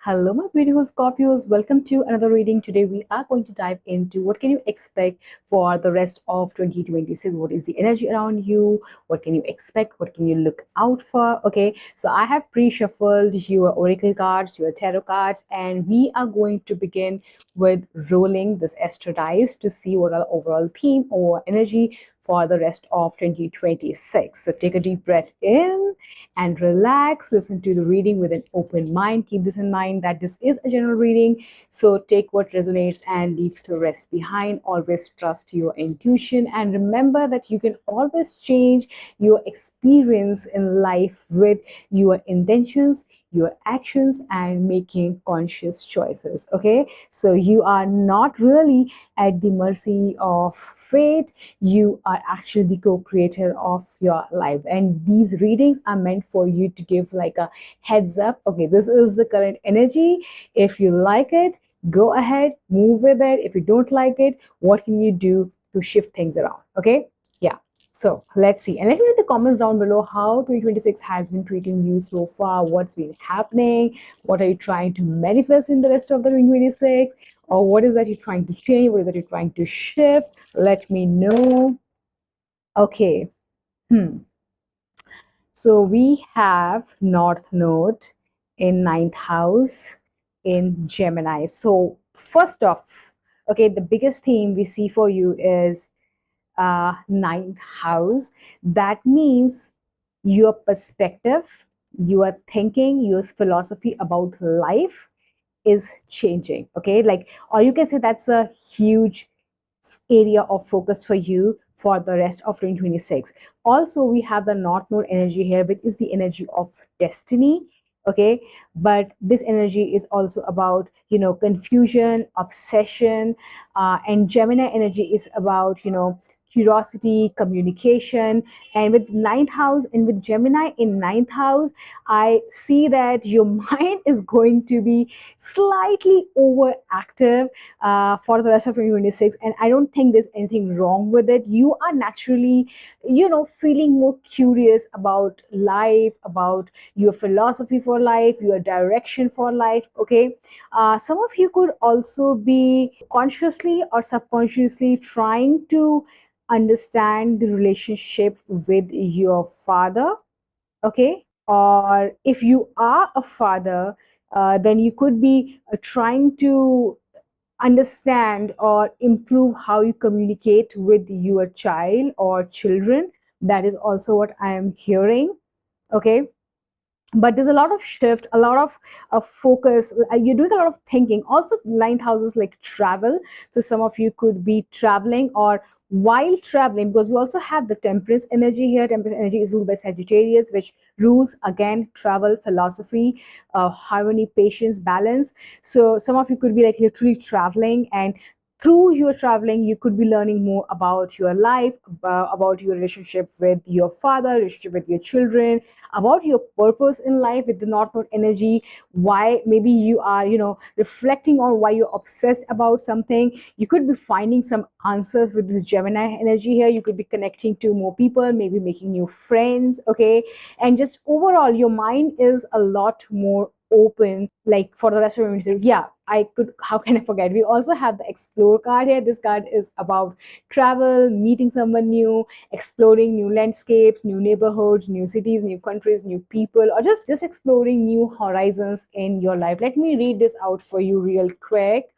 Hello, my beautiful Scorpios. Welcome to another reading. Today, we are going to dive into what can you expect for the rest of 2026. What is the energy around you? What can you expect? What can you look out for? Okay, so I have pre-shuffled your oracle cards, your tarot cards, and we are going to begin with rolling this extra dice to see what our overall theme or energy for the rest of 2026. So take a deep breath in and relax. Listen to the reading with an open mind. Keep this in mind that this is a general reading. So take what resonates and leave the rest behind. Always trust your intuition and remember that you can always change your experience in life with your intentions, your actions, and making conscious choices. Okay, so you are not really at the mercy of fate. You are actually the co-creator of your life, and these readings are meant for you to give like a heads up. Okay, this is the current energy. If you like it, go ahead, move with it. If you don't like it, what can you do to shift things around? Okay, yeah. So let's see. And let me know in the comments down below how 2026 has been treating you so far. What's been happening? What are you trying to manifest in the rest of the 2026? Or what is that you're trying to change? What is that you're trying to shift? Let me know. Okay. So we have North Node in ninth house in Gemini. So first off, okay, the biggest theme we see for you is ninth house. That means your perspective, your thinking, your philosophy about life is changing. Okay, like, or you can say that's a huge area of focus for you for the rest of 2026. Also, we have the North Node energy here, which is the energy of destiny. Okay, but this energy is also about, confusion, obsession, and Gemini energy is about, curiosity, communication. And with ninth house and with Gemini in ninth house, I see that your mind is going to be slightly overactive for the rest of 2026, and I don't think there's anything wrong with it. You are naturally, feeling more curious about life, about your philosophy for life, your direction for life. Okay, some of you could also be consciously or subconsciously trying to understand the relationship with your father. Okay, or if you are a father, then you could be trying to understand or improve how you communicate with your child or children. That is also what I am hearing. Okay, but there's a lot of shift, a lot of focus. You're doing a lot of thinking. Also, ninth houses like travel, so some of you could be traveling or while traveling, because we also have the temperance energy here. Temperance energy is ruled by Sagittarius, which rules again travel, philosophy, harmony, patience, balance. So some of you could be like literally traveling, and through your traveling you could be learning more about your life, about your relationship with your father, relationship with your children, about your purpose in life with the North Node energy. Why maybe you are, reflecting on why you're obsessed about something. You could be finding some answers with this Gemini energy here. You could be connecting to more people, maybe making new friends. Okay, and just overall your mind is a lot more open, like for the rest of the yeah. I could, how can I forget, we also have the Explore card here. This card is about travel, meeting someone new, exploring new landscapes, new neighborhoods, new cities, new countries, new people, or just exploring new horizons in your life. Let me read this out for you real quick.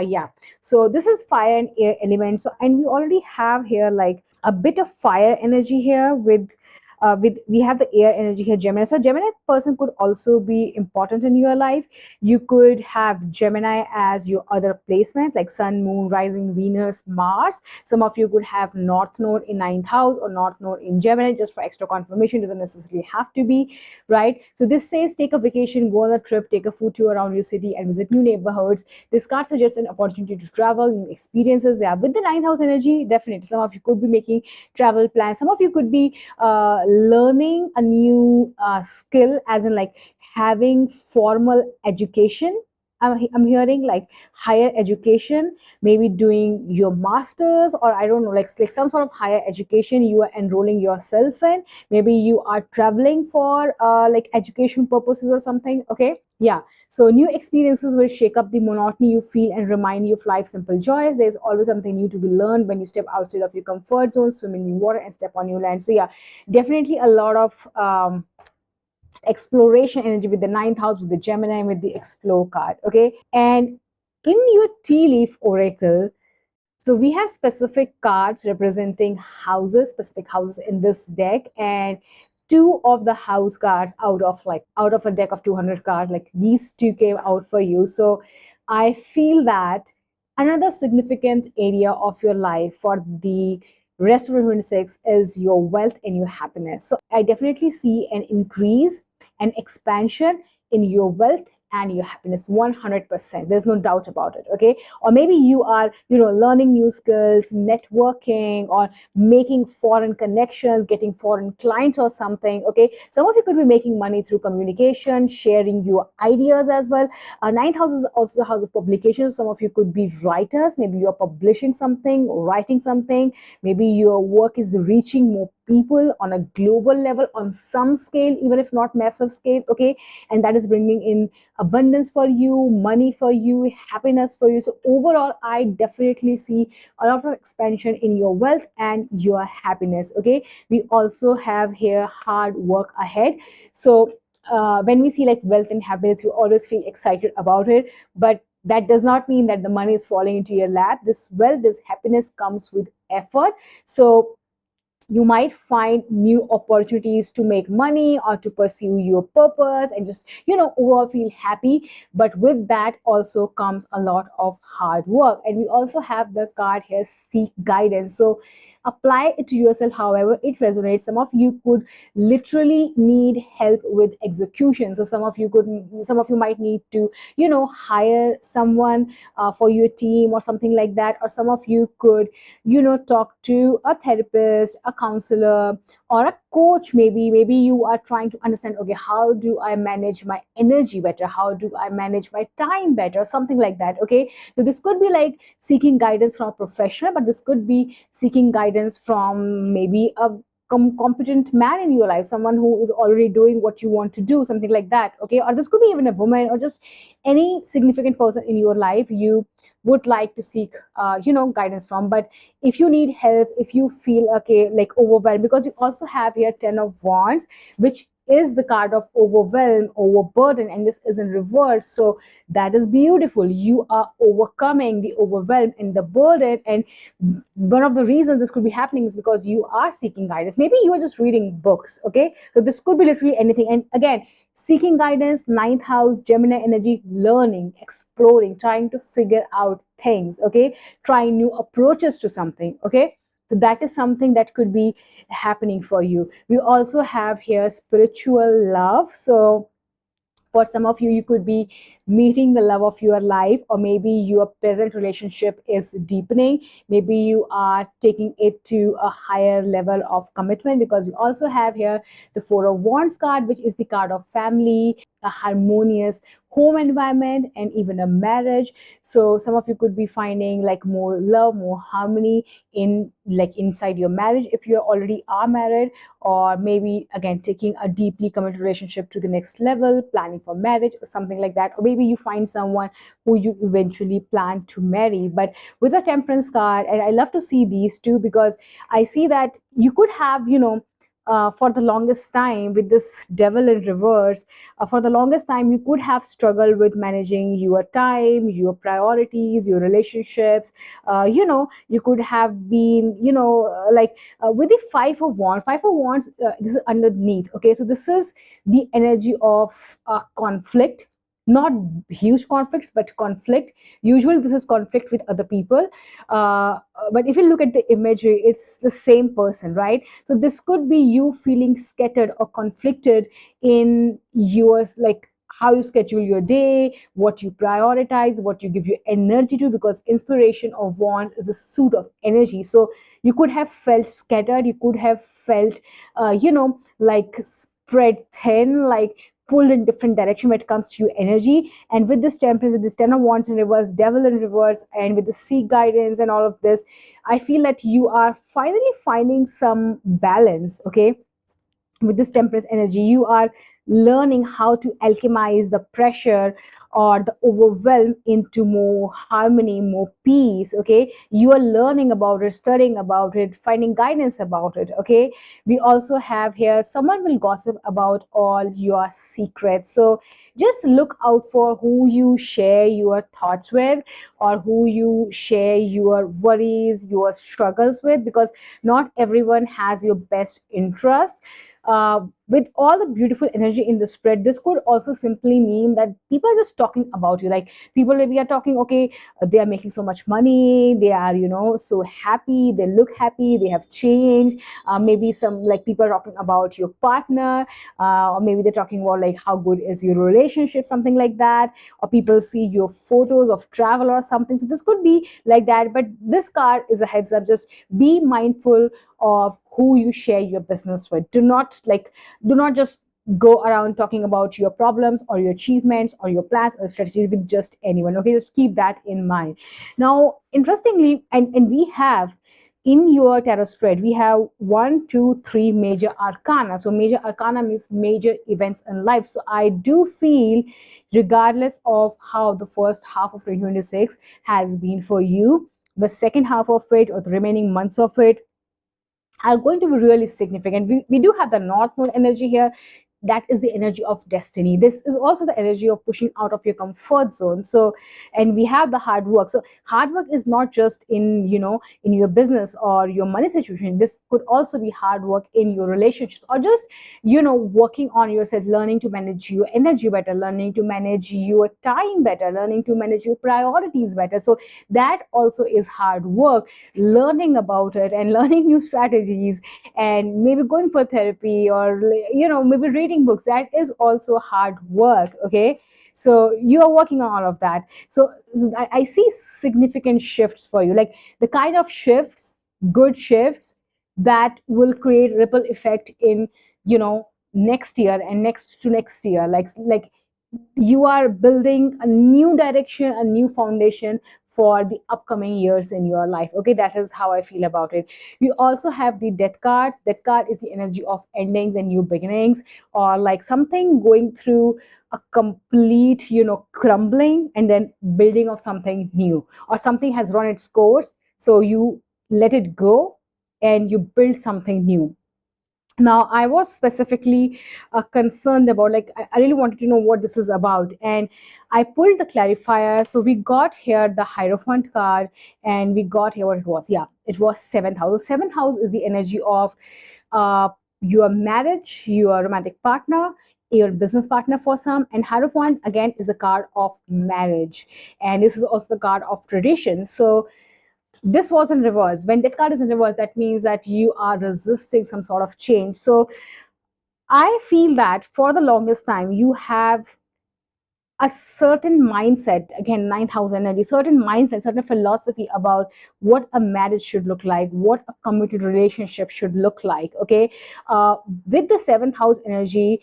Yeah, so this is fire and air elements. So, and we already have here like a bit of fire energy here with we have the air energy here, Gemini. So Gemini person could also be important in your life. You could have Gemini as your other placements like Sun, Moon, Rising, Venus, Mars. Some of you could have North Node in ninth house or North Node in Gemini, just for extra confirmation. Doesn't necessarily have to be, right? So this says take a vacation, go on a trip, take a food tour around your city, and visit new neighborhoods. This card suggests an opportunity to travel, new experiences. Yeah, with the ninth house energy, definitely some of you could be making travel plans. Some of you could be learning a new skill, as in like having formal education. I'm hearing like higher education, maybe doing your masters, or I don't know, like some sort of higher education you are enrolling yourself in. Maybe you are traveling for like education purposes or something. Okay, Yeah. So new experiences will shake up the monotony you feel and remind you of life's simple joys. There's always something new to be learned when you step outside of your comfort zone, swim in new water, and step on new land. So yeah, definitely a lot of exploration energy with the ninth house, with the Gemini, and with the explore card. Okay. And in your tea leaf oracle, so we have specific cards representing houses, specific houses in this deck, and two of the house cards out of a deck of 200 cards, like these two came out for you. So I feel that another significant area of your life for the rest of 2026 is your wealth and your happiness. So I definitely see an increase and expansion in your wealth and your happiness 100%. There's no doubt about it. Okay. Or maybe you are, learning new skills, networking, or making foreign connections, getting foreign clients or something. Okay. Some of you could be making money through communication, sharing your ideas as well. Ninth house is also the house of publications. Some of you could be writers. Maybe you're publishing something, writing something. Maybe your work is reaching more people on a global level on some scale, even if not massive scale. Okay. And that is bringing in abundance for you, money for you, happiness for you. So overall, I definitely see a lot of expansion in your wealth and your happiness. Okay. We also have here hard work ahead. So when we see like wealth and happiness, you always feel excited about it, but that does not mean that the money is falling into your lap. This wealth, this happiness comes with effort. So you might find new opportunities to make money or to pursue your purpose and just overall feel happy, but with that also comes a lot of hard work. And we also have the card here, seek guidance. So apply it to yourself however it resonates. Some of you could literally need help with execution. So some of you might need to hire someone for your team or something like that. Or some of you could talk to a therapist, a counselor, or a coach. Maybe you are trying to understand, okay, how do I manage my energy better, how do I manage my time better, something like that. Okay, so this could be like seeking guidance from a professional, but this could be seeking guidance from maybe a competent man in your life, someone who is already doing what you want to do, something like that. Okay, or this could be even a woman or just any significant person in your life you would like to seek guidance from. But if you need help, if you feel okay, like overwhelmed, because you also have here 10 of wands, which is the card of overwhelm, overburden, and this is in reverse. So that is beautiful. You are overcoming the overwhelm and the burden. And one of the reasons this could be happening is because you are seeking guidance. Maybe you are just reading books. Okay, so this could be literally anything. And again, seeking guidance, ninth house, Gemini energy, learning, exploring, trying to figure out things. Okay, trying new approaches to something. Okay, so that is something that could be happening for you. We also have here spiritual love. So for some of you, you could be meeting the love of your life, or maybe your present relationship is deepening. Maybe you are taking it to a higher level of commitment, because we also have here the Four of Wands card, which is the card of family, a harmonious home environment, and even a marriage. So some of you could be finding like more love, more harmony in like inside your marriage if you already are married, or maybe again taking a deeply committed relationship to the next level, planning for marriage or something like that. Or maybe you find someone who you eventually plan to marry. But with a Temperance card, and I love to see these two, because I see that you could have for the longest time with this Devil in reverse, for the longest time you could have struggled with managing your time, your priorities, your relationships. You could have been with the Five of Wands, this is underneath. Okay, so this is the energy of conflict, not huge conflicts, but conflict. Usually this is conflict with other people, but if you look at the imagery, it's the same person, right? So this could be you feeling scattered or conflicted in yours, like how you schedule your day, what you prioritize, what you give your energy to, because inspiration of wands is the suit of energy. So you could have felt scattered, you could have felt like spread thin, like pulled in different direction when it comes to your energy. And with this Temperance, with this Ten of Wands in reverse, Devil in reverse, and with the Seek guidance and all of this, I feel that you are finally finding some balance. Okay, with this temperance energy, you are learning how to alchemize the pressure or the overwhelm into more harmony, more peace. Okay, you are learning about it, studying about it, finding guidance about it. Okay, we also have here someone will gossip about all your secrets. So just look out for who you share your thoughts with, or who you share your worries, your struggles with, because not everyone has your best interest. With all the beautiful energy in the spread, this could also simply mean that people are just talking about you. Like, people maybe are talking, okay, they are making so much money, they are, so happy, they look happy, they have changed. Maybe some, like, people are talking about your partner, or maybe they're talking about like how good is your relationship, something like that. Or people see your photos of travel or something. So this could be like that. But this card is a heads up. Just be mindful of who you share your business with. Do not just go around talking about your problems or your achievements or your plans or strategies with just anyone. Okay, just keep that in mind. Now, interestingly, and we have in your tarot spread, we have one, two, three major arcana. So major arcana means major events in life. So I do feel, regardless of how the first half of 2026 has been for you, the second half of it or the remaining months of it are going to be really significant. We do have the North Node energy here. That is the energy of destiny. This is also the energy of pushing out of your comfort zone. So, and we have the hard work. So hard work is not just in your business or your money situation. This could also be hard work in your relationships, or just working on yourself, learning to manage your energy better, learning to manage your time better, learning to manage your priorities better. So that also is hard work, learning about it and learning new strategies, and maybe going for therapy, or maybe reading books. That is also hard work. Okay, so you are working on all of that. So I see significant shifts for you, like the kind of shifts, good shifts, that will create ripple effect in next year and next to next year. Like you are building a new direction, a new foundation for the upcoming years in your life. Okay, that is how I feel about it. We also have the death card. Death card is the energy of endings and new beginnings, or like something going through a complete crumbling and then building of something new, or something has run its course, so you let it go and you build something new. Now, I was specifically concerned about, like, I really wanted to know what this is about, and I pulled the clarifier. So we got here the Hierophant card, and we got here what it was. Yeah, it was seventh house. Seventh house is the energy of uh, your marriage, your romantic partner, your business partner for some. And Hierophant again is the card of marriage, and this is also the card of tradition. So this was in reverse. When that card is in reverse, that means that you are resisting some sort of change. So I feel that for the longest time you have a certain mindset, again, 9,000 energy, certain mindset, certain philosophy about what a marriage should look like, what a committed relationship should look like. Okay, with the seventh house energy,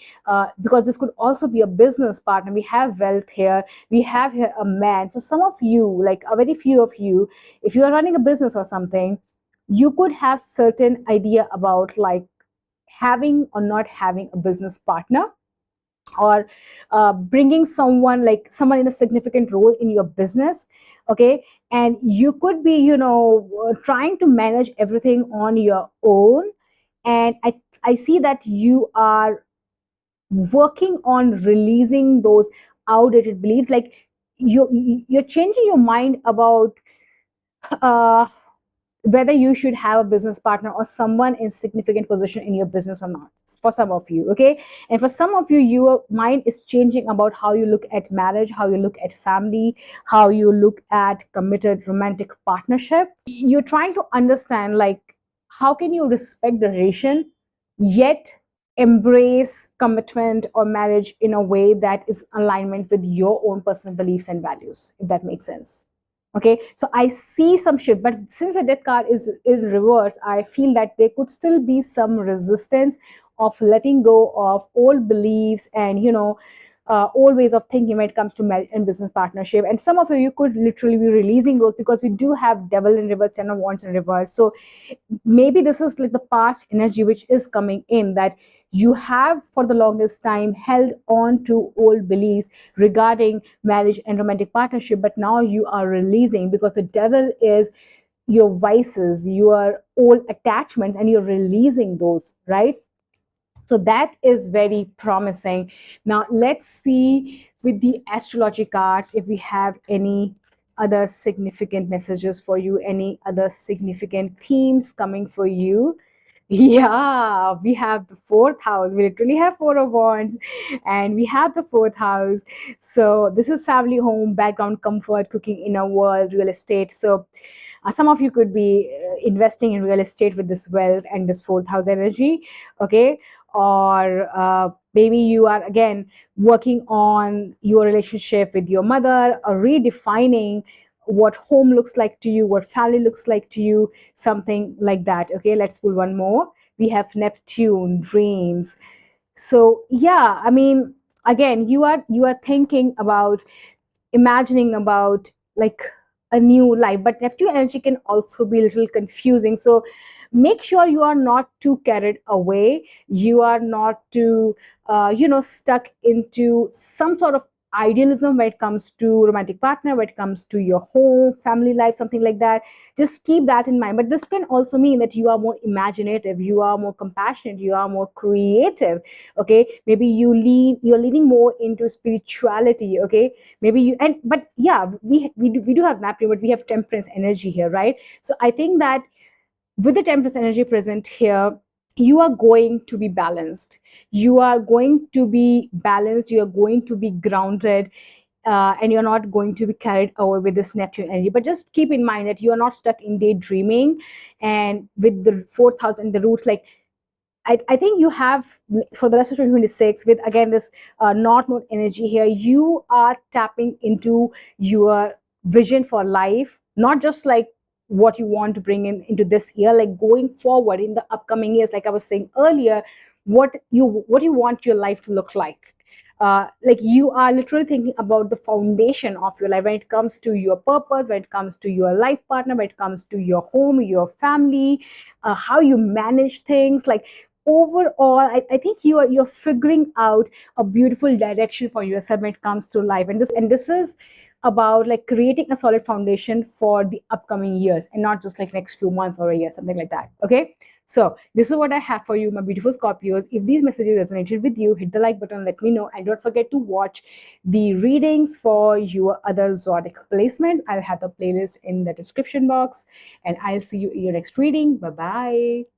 because this could also be a business partner. We have wealth here, we have here a man. So some of you, like a very few of you, if you are running a business or something, you could have certain idea about like having or not having a business partner, or bringing someone, like someone in a significant role in your business. Okay, and you could be trying to manage everything on your own. And I see that you are working on releasing those outdated beliefs. Like you're changing your mind about uh, whether you should have a business partner or someone in significant position in your business or not, for some of you. Okay, and for some of you, your mind is changing about how you look at marriage, how you look at family, how you look at committed romantic partnership. You're trying to understand, like, how can you respect the relation yet embrace commitment or marriage in a way that is alignment with your own personal beliefs and values, if that makes sense. Okay, so I see some shift, but since the death card is in reverse, I feel that there could still be some resistance of letting go of old beliefs and old ways of thinking when it comes to marriage and business partnership. And some of you could literally be releasing those, because we do have devil in reverse, 10 of wands in reverse. So maybe this is like the past energy which is coming in, that You have for the longest time held on to old beliefs regarding marriage and romantic partnership, but now you are releasing, because the devil is your vices, your old attachments, and you're releasing those, right? So that is very promising. Now let's see with the astrology cards if we have any other significant messages for you, any other significant themes coming for you. Yeah, we have the fourth house. We literally have four of wands, and we have the fourth house. So this is family, home, background, comfort, cooking, inner world, real estate. So some of you could be investing in real estate with this wealth and this fourth house energy. Okay, or maybe you are again working on your relationship with your mother, or redefining what home looks like to you, what family looks like to you, something like that. Okay, let's pull one more. We have Neptune, dreams. So yeah, I mean, again, you are thinking about, imagining about like a new life, but Neptune energy can also be a little confusing. So make sure you are not too carried away, you are not too stuck into some sort of idealism when it comes to romantic partner, when it comes to your home family life, something like that. Just keep that in mind. But this can also mean that you are more imaginative, you are more compassionate, you are more creative. Okay, maybe you're leaning more into spirituality. Okay, maybe you, and but yeah, we do have Neptune, but we have temperance energy here, right? So I think that with the temperance energy present here, you are going to be balanced, you are going to be balanced, you are going to be grounded, and you're not going to be carried away with this Neptune energy. But just keep in mind that you are not stuck in daydreaming, and with the 4,000 the roots, like I think you have for the rest of 2026 with again this north node energy here, you are tapping into your vision for life, not just like what you want to bring in into this year, like going forward in the upcoming years, like I was saying earlier, what you want your life to look like. Like you are literally thinking about the foundation of your life when it comes to your purpose, when it comes to your life partner, when it comes to your home, your family, how you manage things. Like overall, I think you're figuring out a beautiful direction for yourself when it comes to life, and this is about like creating a solid foundation for the upcoming years, and not just like next few months or a year, something like that. Okay, so this is what I have for you, my beautiful Scorpios. If these messages resonated with you, hit the like button, let me know, and don't forget to watch the readings for your other zodiac placements. I'll have the playlist in the description box, and I'll see you in your next reading. Bye bye.